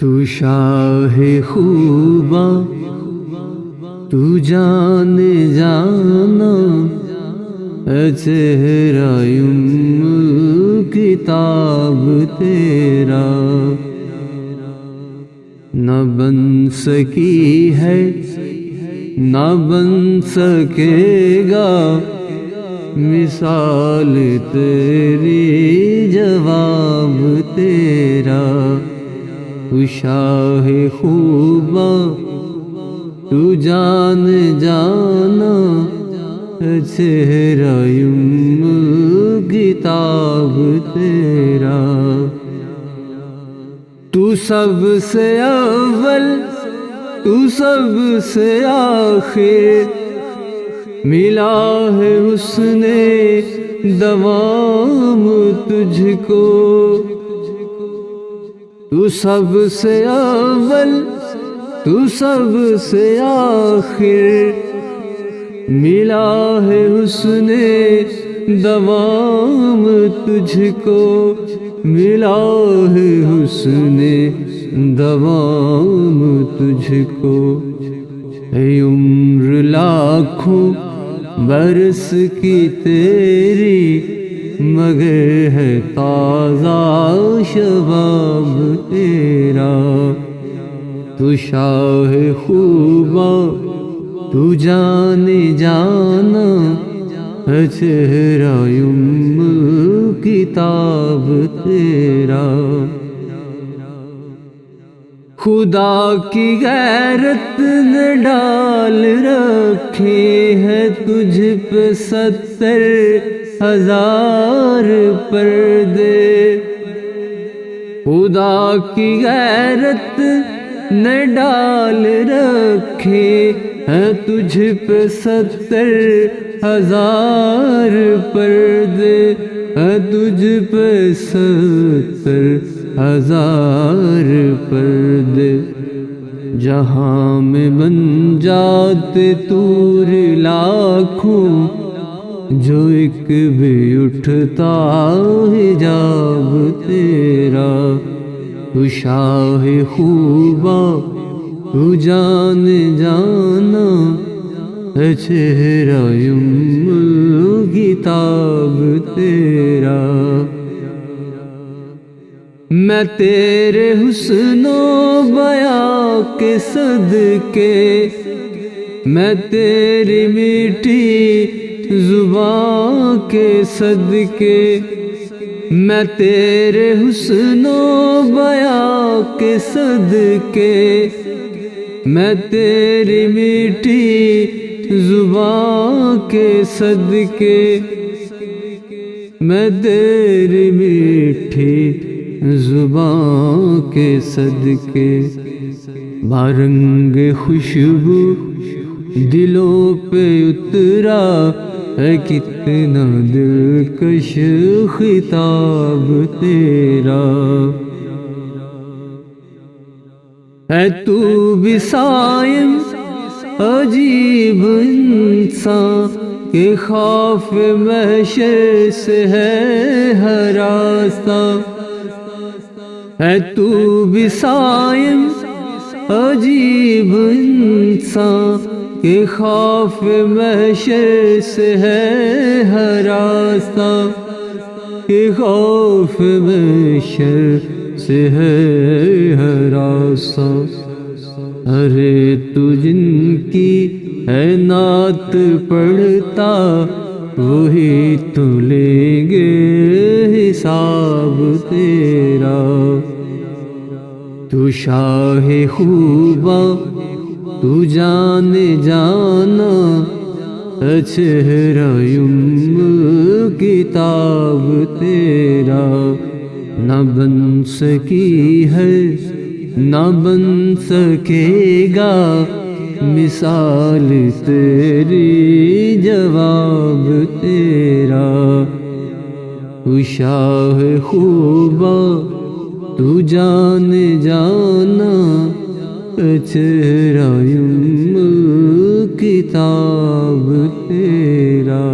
تو شاہ خوباں تو جان جانا، اے چہرہ کتاب تیرا نہ بن سکی ہے نہ بن سکے گا، مثال تیری جواب تیرا۔ تو شاہ خوباں تو جان جانا، چہرہ کتاب تیرا۔ تو سب سے اول تو سب سے آخر، ملا ہے حسن دوام تجھ کو۔ تو سب سے اول تو سب سے آخر، ملا ہے حسن دوام تجھ کو، ملا ہے حسن دوام تجھ کو۔ اے عمر لاکھوں برس کی تیری، مگر ہے تازہ شباب تیرا۔ تو شاہ خوباں تو جان جانا، چہرہ کتاب تیرا۔ خدا کی غیرت نے ڈال رکھے ہیں تجھ پہ 70,000 پردے۔ خدا کی غیرت نے ڈال رکھے ہیں تجھ پہ 70,000 پردے، تجھ پہ 70,000 پردے۔ جہاں میں بن جاتے طور لاکھوں، جو ایک بھی اٹھتا حجاب تیرا۔ تو شاہ خوباں تو جان جانا، چہرہ کتاب تیرا۔ میں تیرے حسن و بیاں کے صدقے، میں تیری میٹھی زبان کے صدقے، میں تیرے حسن و بیاں کے صدقے، میں تیری میٹھی زبان کے صدقے، میں تیری میٹھی زبان کے صدقے۔ بارنگ خوشبو دلوں پہ اترا، ہے کتنا دلکش خطاب تیرا۔ ہے تو بھی صائم عجیب انسان، کہ خوف محشر سے ہے ہراساں۔ ہے تو بھی صائم عجیب انسان، کہ خوف محشر سے ہے ہراساں، کہ خوف محشر سے ہے ہراساں۔ ارے تو جن کی ہے نعت پڑھتا، وہی تو لیں گے حساب تیرا۔ تو شاہ خوباں تو جان جانا، چہرہ کتاب تیرا۔ نہ بن سکی ہے نہ بن سکے گا، مثال تیری جواب تیرا۔ تو شاہ خوباں تو جان جانا، چہرہ کتاب تیرا۔